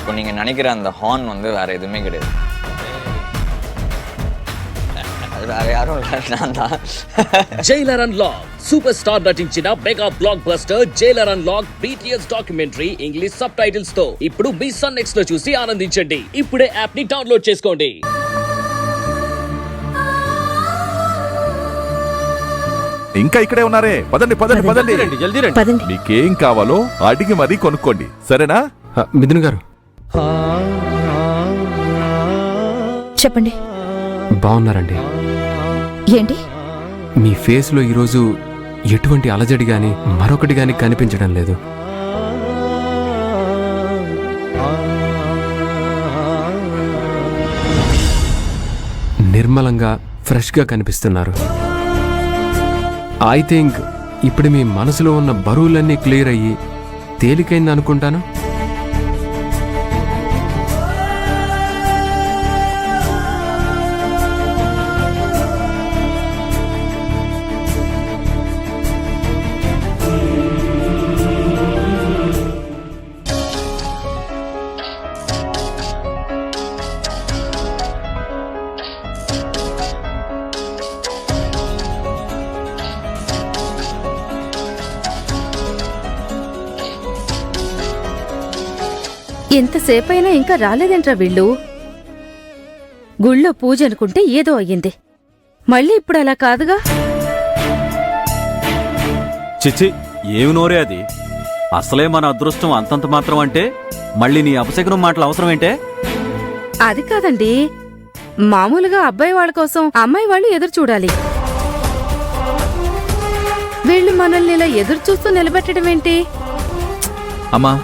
இப்போ நீங்கள் நினைக்கிற அந்த ஹார்ன் வந்து வேறு எதுவுமே கிடையாது. அது வேறு யாரும் இல்லை, நான் தான். జైలర్ అన్లాక్ సూపర్ స్టార్ నటించిన mega block buster Jailer unlock BTS documentary English sub titles తో ఇప్పుడు మీ సన్ నెక్స్ట్ లో చూసి ఆనందించండి. ఇప్పుడే యాప్ ని డౌన్లోడ్ చేసుకోండి. ఇంకా ఇక్కడే ఉన్నారే, పదండి పదండి పదండి, జల్దీ రండి. పదండి. మీకేం కావాలో అడిగి మరీ కొనుక్కోండి, సరేనా? మిథున్ గారు చెప్పండి. బాగున్నారండి? ఏంటి? మీ ఫేస్ లో ఈరోజు ఎటువంటి అలజడి గాని మరొకటి గాని కనిపించడం లేదు. నిర్మలంగా ఫ్రెష్ గా కనిపిస్తున్నారు. ఐ థింక్ ఇప్పుడు మీ మనసులో ఉన్న బరువులన్నీ క్లియర్ అయ్యి తేలికైంది అనుకుంటాను. ఎంతసేపైనా ఇంకా రాలేదేంట్రా వీళ్ళు? గుళ్ళో పూజ అనుకుంటే ఏదో అయ్యింది, మళ్ళీ ఇప్పుడు అలా కాదుగా. చిచ్చి, ఏమి నోరే అది? అసలే మన అదృష్టం అంతంత మాత్రం అంటే మళ్ళీ నీ అపశకునం మాటలు అవసరమేంటే? అది కాదండి, మామూలుగా అబ్బాయి వాళ్ళ కోసం అమ్మాయి వాళ్ళు ఎదురు చూడాలి. వీళ్ళు మనల్ని ఇలా ఎదురు చూస్తూ నిలబెట్టడం ఏంటి? అమ్మా